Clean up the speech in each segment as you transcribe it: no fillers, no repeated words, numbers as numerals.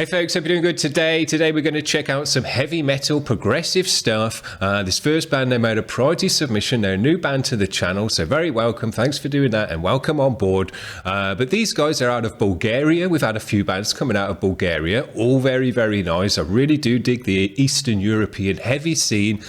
Hey folks, hope you're doing good today. Today we're going to check out some heavy metal progressive stuff. This first band, they made a priority submission. They're a new band to the channel, so very welcome. Thanks for doing that and welcome on board. But these guys are out of Bulgaria. We've had a few bands coming out of Bulgaria, all very, very nice. I really do dig the Eastern European heavy scene.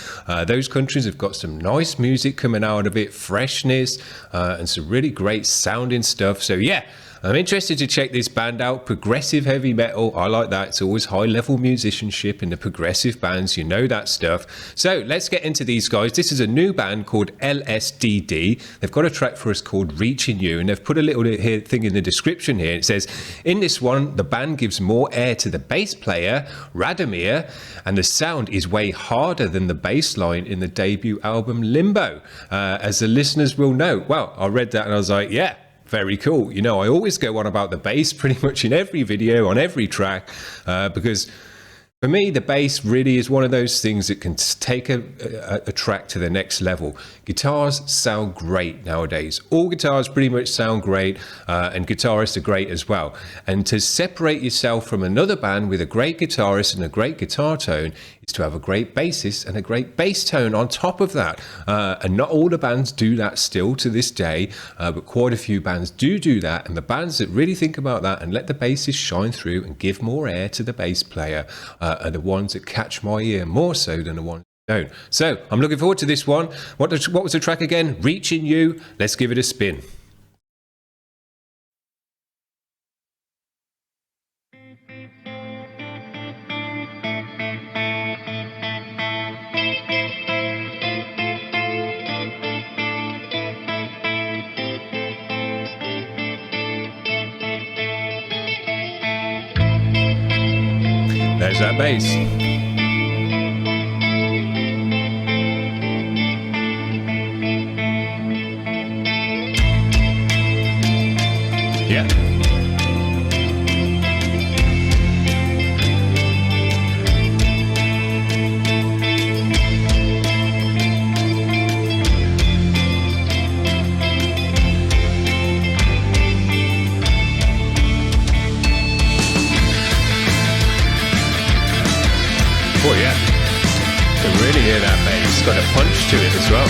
Those countries have got some nice music coming out of it, freshness, and some really great sounding stuff. So yeah, I'm interested to check this band out. Progressive heavy metal, I like that. It's always high level musicianship in the progressive bands, you know that stuff. So let's get into these guys. This is a new band called L.S.D.D. They've got a track for us called Reaching You, and they've put a little thing in the description here. It says, in this one, the band gives more air to the bass player, Radomir, and the sound is way harder than the bass line in the debut album Limbo, as the listeners will know. Well, I read that and I was like, yeah, very cool. You know, I always go on about the bass pretty much in every video, on every track, because for me, the bass really is one of those things that can take a track to the next level. Guitars sound great nowadays. All guitars pretty much sound great, and guitarists are great as well. And to separate yourself from another band with a great guitarist and a great guitar tone is to have a great bassist and a great bass tone on top of that. And not all the bands do that still to this day, but quite a few bands do that. And the bands that really think about that and let the bassist shine through and give more air to the bass player are the ones that catch my ear more so than the ones that don't. So I'm looking forward to this one. What was the track again? Reaching You. Let's give it a spin. There's that bass. Yeah. Oh yeah, you can really hear that bass. It's got a punch to it as well.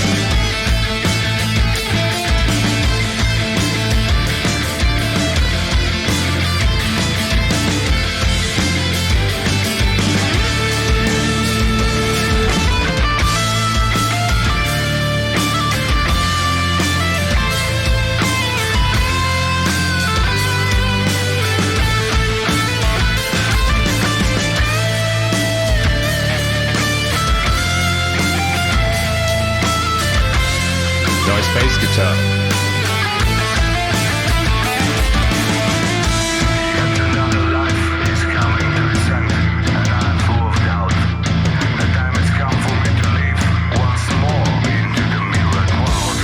Nice bass guitar. Another life is coming to its end, and I'm full of doubt. The time has come for me to live once more into the mirrored world.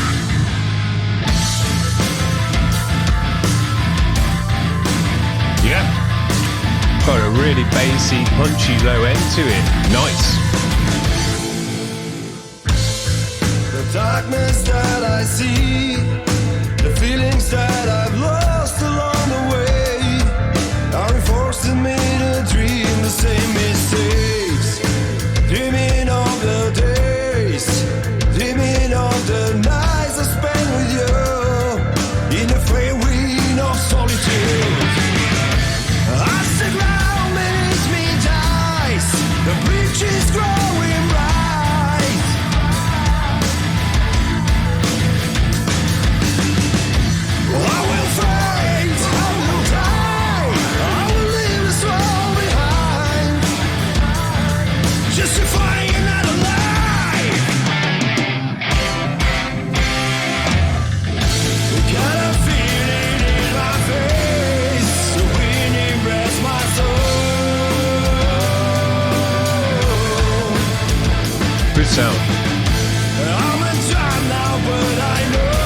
Yeah. Got a really bassy, punchy low end to it. Nice. The darkness that I see, the feelings that I've lost along the way, are enforcing me to dream the same mistakes, dreaming of the days, dreaming of the nights I spent with you, in the free wind of solitude. As the ground beneath me dies, the bridge is growing bright. I will fight, I will die, I will leave this world behind, justifying another life. Got a feeling in my face, the wind embraces my soul. Good sound. I'm in time now, but I know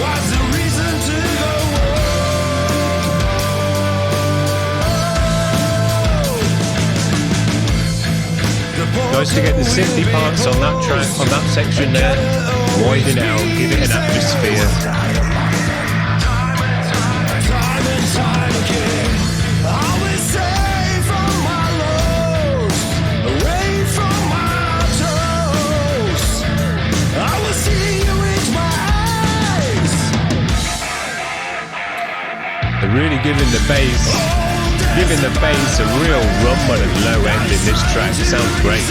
what's the reason to go on. Nice to get the synthy parts on that track, on that section there. Widen out, give it an atmosphere. Time and time again, I was safe They're really giving the bass a real rumble at the low end in this track. It sounds great.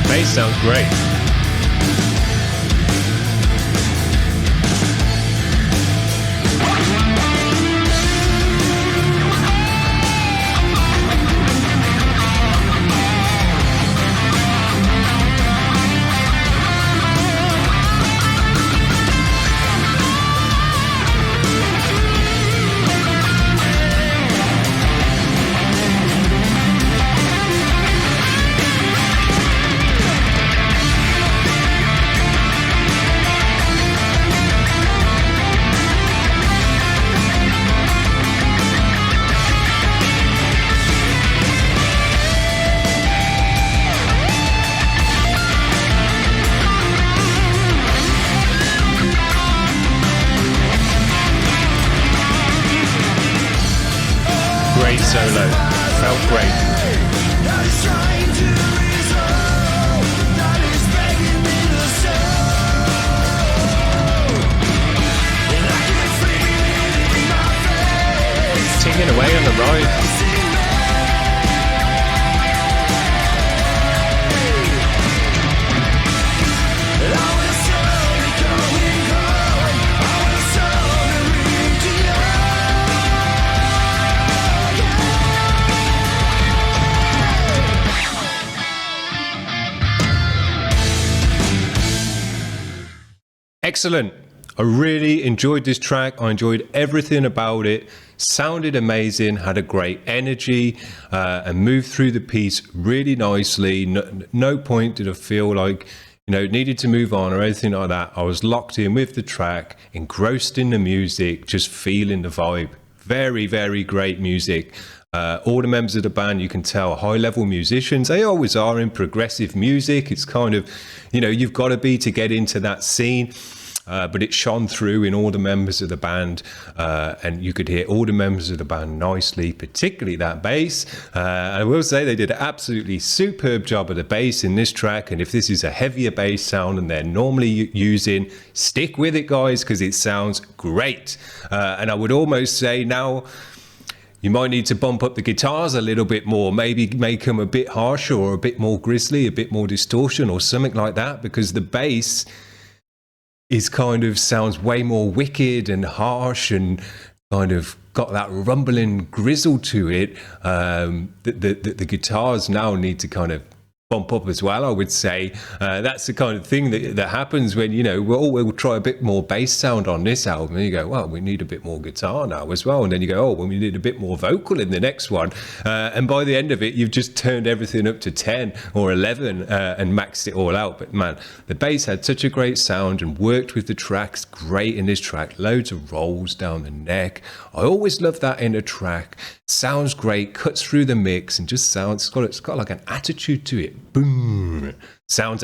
Bass sounds great. Great solo, felt great. Tinging away on the ride. Excellent. I really enjoyed this track. I enjoyed everything about it. Sounded amazing, had a great energy, and moved through the piece really nicely. No point did I feel like, needed to move on or anything like that. I was locked in with the track, engrossed in the music, just feeling the vibe. Very, very great music. All the members of the band, you can tell, high-level musicians. They always are in progressive music. It's kind of, you've got to be to get into that scene. But it shone through in all the members of the band, and you could hear all the members of the band nicely, particularly that bass. I will say they did an absolutely superb job of the bass in this track, and if this is a heavier bass sound than they're normally using, stick with it, guys, because it sounds great. And I would almost say now, you might need to bump up the guitars a little bit more, maybe make them a bit harsher or a bit more grisly, a bit more distortion or something like that, because the bass is kind of sounds way more wicked and harsh and kind of got that rumbling grizzle to it. The guitars now need to kind of bump up as well, I would say. That's the kind of thing that happens when, we'll try a bit more bass sound on this album, and you go, well, we need a bit more guitar now as well, and then you go, oh, well, we need a bit more vocal in the next one, and by the end of it, you've just turned everything up to 10 or 11 and maxed it all out. But man, the bass had such a great sound and worked with the tracks great in this track. Loads of rolls down the neck. I always love that in a track. Sounds great, cuts through the mix, and just sounds, it's got like an attitude to it. Boom, sounds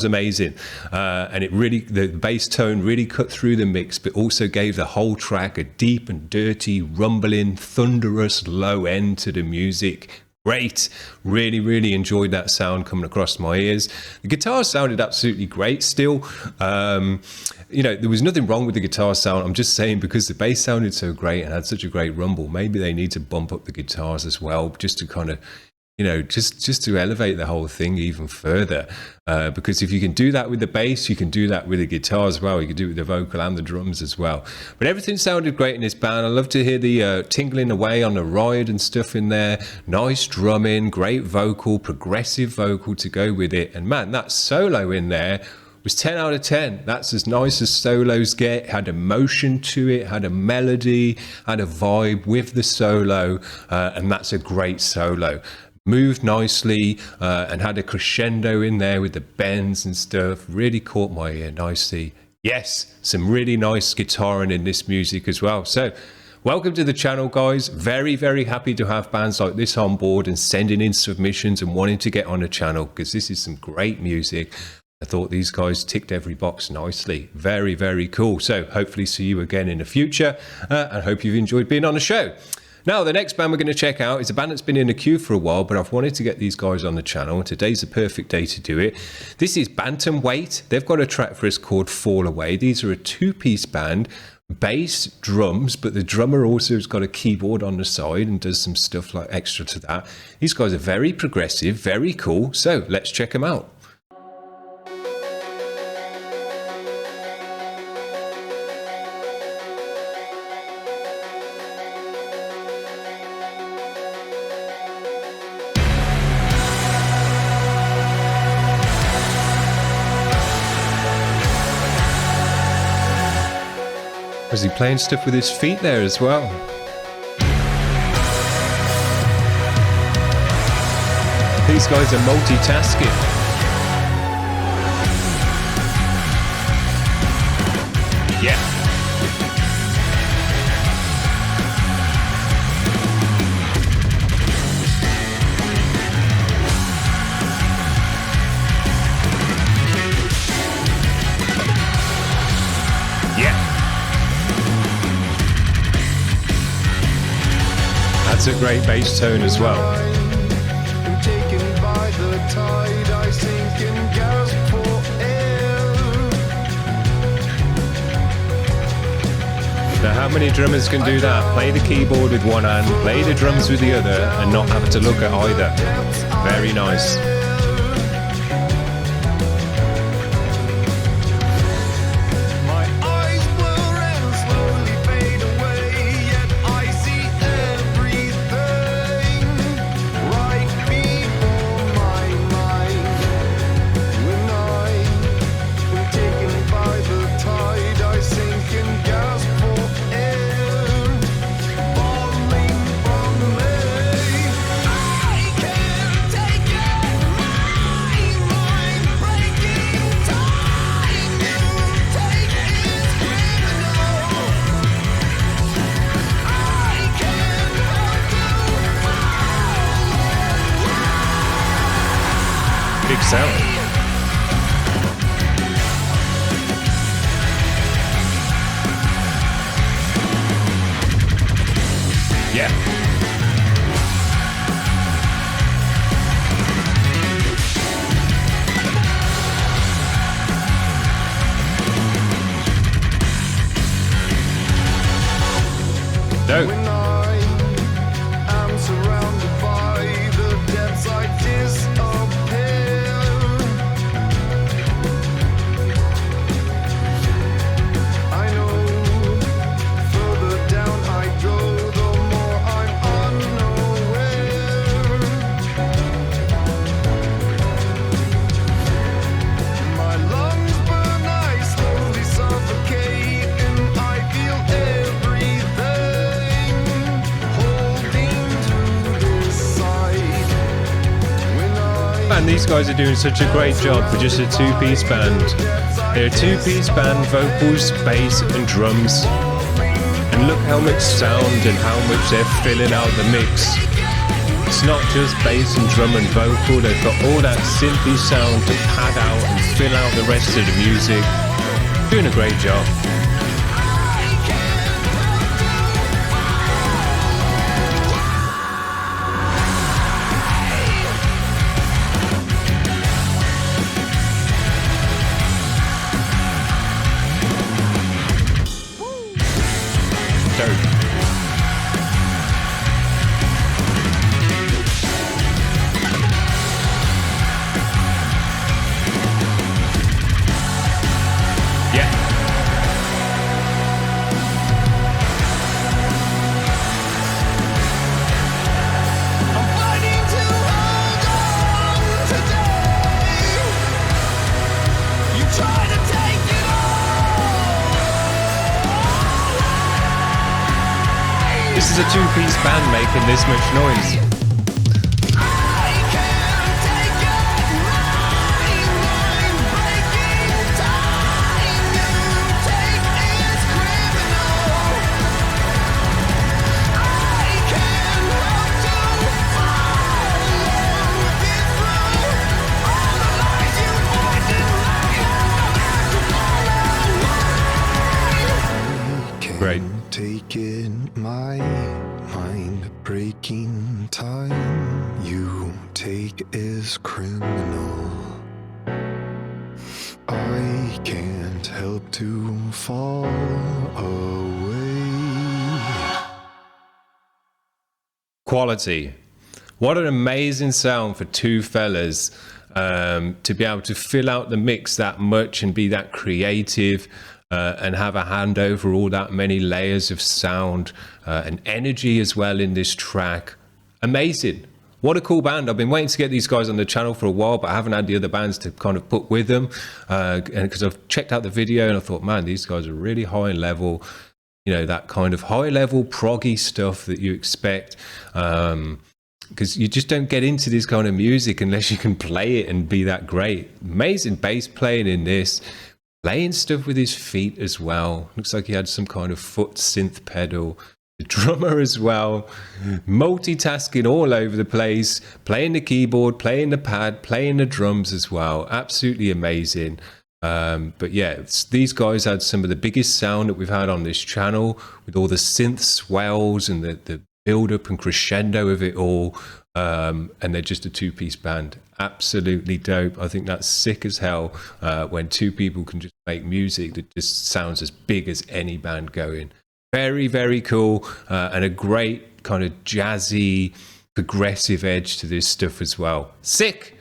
amazing, and it really, the bass tone really cut through the mix, but also gave the whole track a deep and dirty, rumbling, thunderous low end to the music. Great, really enjoyed that sound coming across my ears. The guitar sounded absolutely great still. There was nothing wrong with the guitar sound. I'm just saying, because the bass sounded so great and had such a great rumble, maybe they need to bump up the guitars as well, just to kind of, just to elevate the whole thing even further. Because if you can do that with the bass, you can do that with the guitar as well. You can do it with the vocal and the drums as well. But everything sounded great in this band. I love to hear the tingling away on the ride and stuff in there. Nice drumming, great vocal, progressive vocal to go with it. And man, that solo in there was 10 out of 10. That's as nice as solos get. Had emotion to it, had a melody, had a vibe with the solo, and that's a great solo. Moved nicely and had a crescendo in there with the bends and stuff. Really caught my ear nicely. Yes, some really nice guitaring in this music as well. So welcome to the channel, guys. Very, very happy to have bands like this on board and sending in submissions and wanting to get on the channel, because this is some great music. I thought these guys ticked every box nicely. Very, very cool. So hopefully see you again in the future, and hope you've enjoyed being on the show. Now, the next band we're going to check out is a band that's been in the queue for a while, but I've wanted to get these guys on the channel, and today's the perfect day to do it. This is Bantamweight. They've got a track for us called Fall Away. These are a two-piece band, bass, drums, but the drummer also has got a keyboard on the side and does some stuff like extra to that. These guys are very progressive, very cool, so let's check them out. Was he playing stuff with his feet there as well? These guys are multitasking. Yeah. That's a great bass tone as well. Now, how many drummers can do that? Play the keyboard with one hand, play the drums with the other, and not have to look at either. Very nice. Big sound. Yeah. No. And these guys are doing such a great job for just a two-piece band. They're a two-piece band, vocals, bass and drums. And look how much sound and how much they're filling out the mix. It's not just bass and drum and vocal, they've got all that synthy sound to pad out and fill out the rest of the music. Doing a great job. Try This is a two-piece band making this much noise. Great. Take it, my mind breaking time you take is criminal. I can't help to fall away. Quality. What an amazing sound for two fellas to be able to fill out the mix that much and be that creative. And have a hand over all that many layers of sound and energy as well in this track. Amazing. What a cool band. I've been waiting to get these guys on the channel for a while, but I haven't had the other bands to kind of put with them. And because I've checked out the video and I thought, man, these guys are really high level, you know, that kind of high level proggy stuff that you expect. Because you just don't get into this kind of music unless you can play it and be that great. Amazing bass playing in this. Playing stuff with his feet as well. Looks like he had some kind of foot synth pedal. The drummer as well. Multitasking all over the place. Playing the keyboard, playing the pad, playing the drums as well. Absolutely amazing. But yeah, these guys had some of the biggest sound that we've had on this channel with all the synth swells and the build up and crescendo of it all. And they're just a two-piece band. Absolutely dope. I think that's sick as hell when two people can just make music that just sounds as big as any band going. Very, very cool. And a great kind of jazzy, progressive edge to this stuff as well. Sick.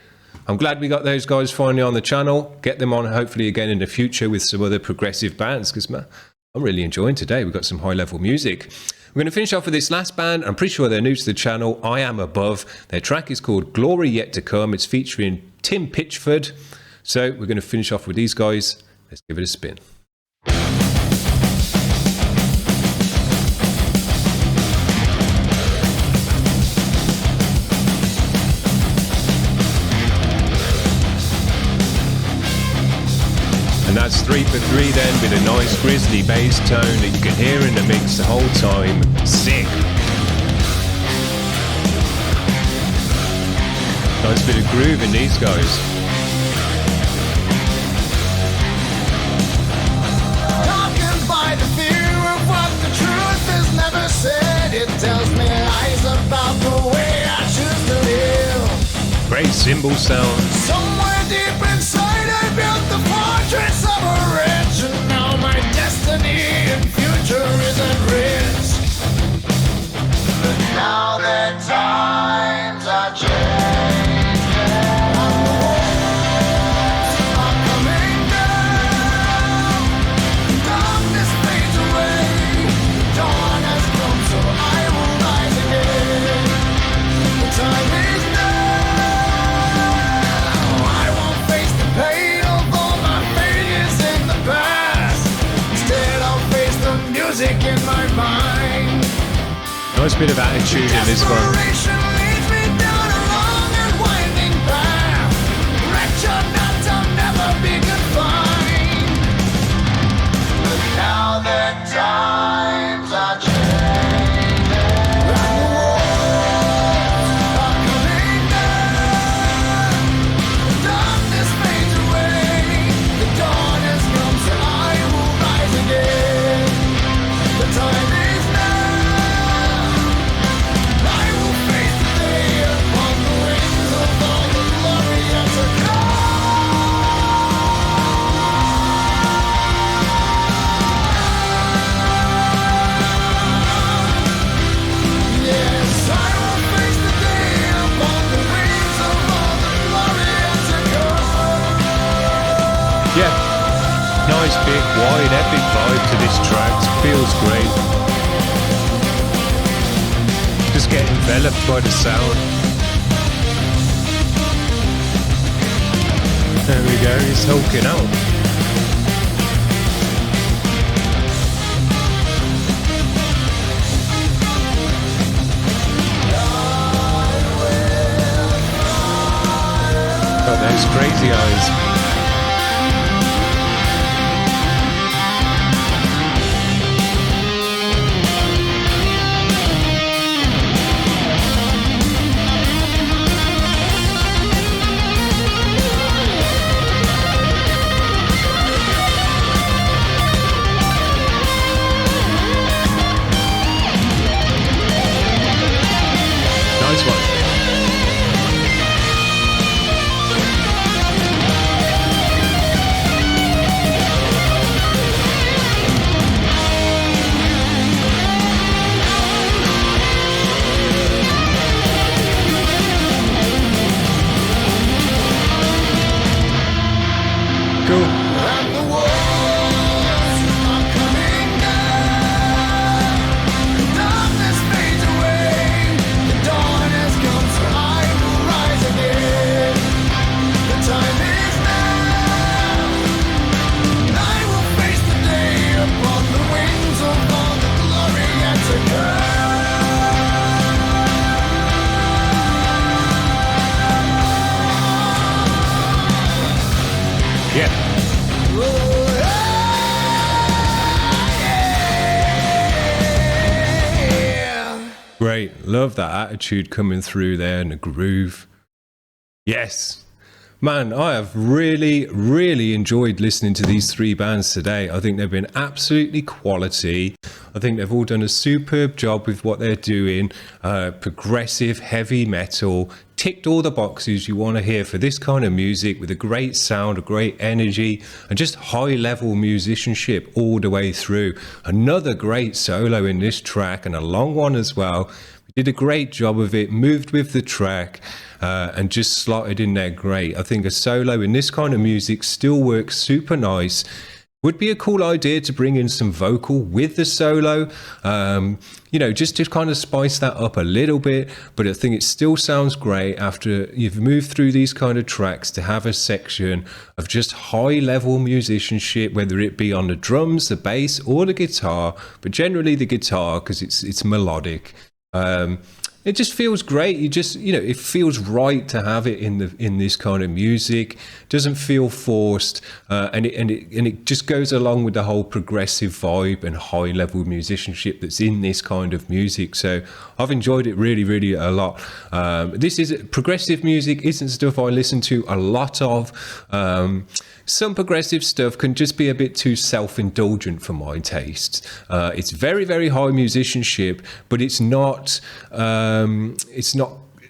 I'm glad we got those guys finally on the channel. Get them on hopefully again in the future with some other progressive bands because, man, I'm really enjoying today. We've got some high-level music. We're going to finish off with this last band. I'm pretty sure they're new to the channel. I Am Above. Their track is called Glory Yet to Come. It's featuring Tim Pitchford. So we're going to finish off with these guys. Let's give it a spin. And that's 3 for 3 then with a nice grizzly bass tone that you can hear in the mix the whole time. Sick. Nice bit of groove in these guys. Darkened by the fear of what the truth is never said. It tells me lies about the way I choose to live. Great cymbal sound. Somewhere deep inside I built the fortress of a wretch, and now my destiny and future is at risk. But now that times are changing, the walls are coming down. Darkness fades away. Dawn has come, so I will rise again. The time is now. Music in my mind. Nice bit of attitude in this one. Desperation leads me down a long and winding path. Wretched not, I'll never be confined. But now that times are changing, and the walls are coming down. The darkness fades away. The dawn has come, so I will rise again. The time is now. I will face the day upon the wings of all the glory yet to come. Yes, I will face the day upon the wings of all the glory yet to come. Yeah. Nice big wide epic vibe to this track. Feels great. Just get enveloped by the sound. There we go, he's hulking out. those crazy eyes. Nice one. Cool. And the walls are coming down. The darkness fades away. The dawn has come, so I will rise again. The time is now. I will face the day upon the wings of all the glory yet to come. Yeah. Great. Love that attitude coming through there and the groove. Yes. Man, I have really enjoyed listening to these three bands today. I think they've been absolutely quality. I think they've all done a superb job with what they're doing. Progressive, heavy metal, ticked all the boxes you want to hear for this kind of music, with a great sound, a great energy, and just high-level musicianship all the way through. Another great solo in this track, and a long one as well. We did a great job of it, moved with the track, and just slotted in there great. I think a solo in this kind of music still works super nice. Would be a cool idea to bring in some vocal with the solo, you know, just to kind of spice that up a little bit. But I think it still sounds great after you've moved through these kind of tracks to have a section of just high level musicianship, whether it be on the drums, the bass, or the guitar, but generally the guitar because it's melodic. It just feels great. It feels right to have it in this kind of music. Doesn't feel forced, and it just goes along with the whole progressive vibe and high level musicianship that's in this kind of music. So I've enjoyed it really a lot. This is progressive music. Isn't stuff I listen to a lot of. Some progressive stuff can just be a bit too self-indulgent for my tastes. It's very high musicianship, but it's not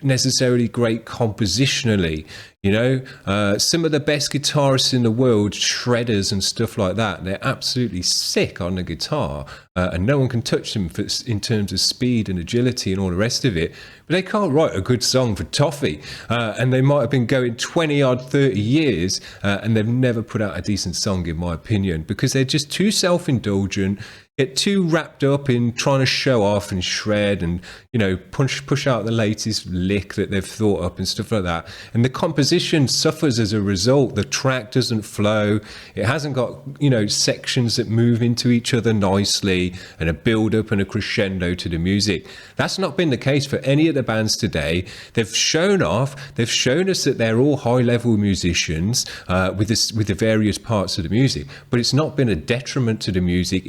necessarily great compositionally. You know, some of the best guitarists in the world, shredders and stuff like that, they're absolutely sick on the guitar, and no one can touch them in terms of speed and agility and all the rest of it. But they can't write a good song for toffee, and they might have been going 20 odd 30 years, and they've never put out a decent song, in my opinion, because they're just too self-indulgent, get too wrapped up in trying to show off and shred and, you know, push out the latest lick that they've thought up and stuff like that. And the composition suffers as a result. The track doesn't flow. It hasn't got, you know, sections that move into each other nicely and a build up and a crescendo to the music. That's not been the case for any of the bands today. They've shown off. They've shown us that they're all high level musicians with the various parts of the music, but it's not been a detriment to the music.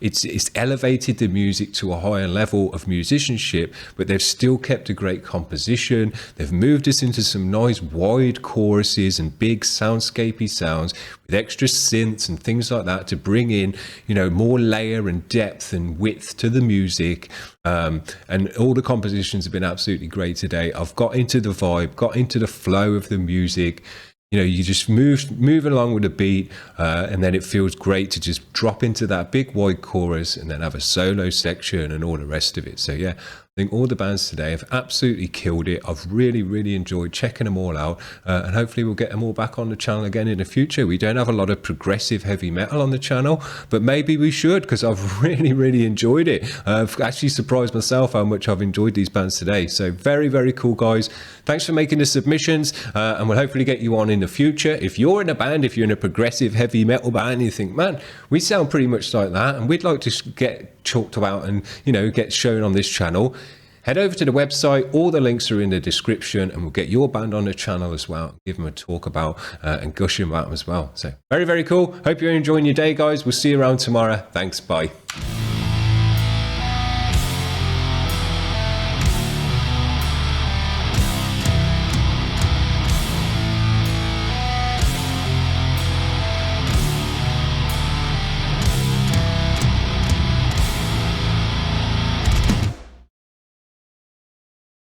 It's elevated the music to a higher level of musicianship, but they've still kept a great composition. They've moved us into some nice wide choruses and big soundscapey sounds with extra synths and things like that to bring in, you know, more layer and depth and width to the music. And all the compositions have been absolutely great today. I've got into the vibe, got into the flow of the music. You know, you just move along with the beat, and then it feels great to just drop into that big wide chorus and then have a solo section and all the rest of it. So yeah, I think all the bands today have absolutely killed it. I've really enjoyed checking them all out, and hopefully we'll get them all back on the channel again in the future. We don't have a lot of progressive heavy metal on the channel, but maybe we should, because I've really enjoyed it. I've actually surprised myself how much I've enjoyed these bands today. So very cool, guys. Thanks for making the submissions, and we'll hopefully get you on in the future. If you're in a band, if you're in a progressive heavy metal band, and you think, man, we sound pretty much like that, and we'd like to get talked about and, you know, get shown on this channel, head over to the website. All the links are in the description, and we'll get your band on the channel as well. Give them a talk about and gush about them as well. So very, very cool. Hope you're enjoying your day, guys. We'll see you around tomorrow. Thanks. Bye.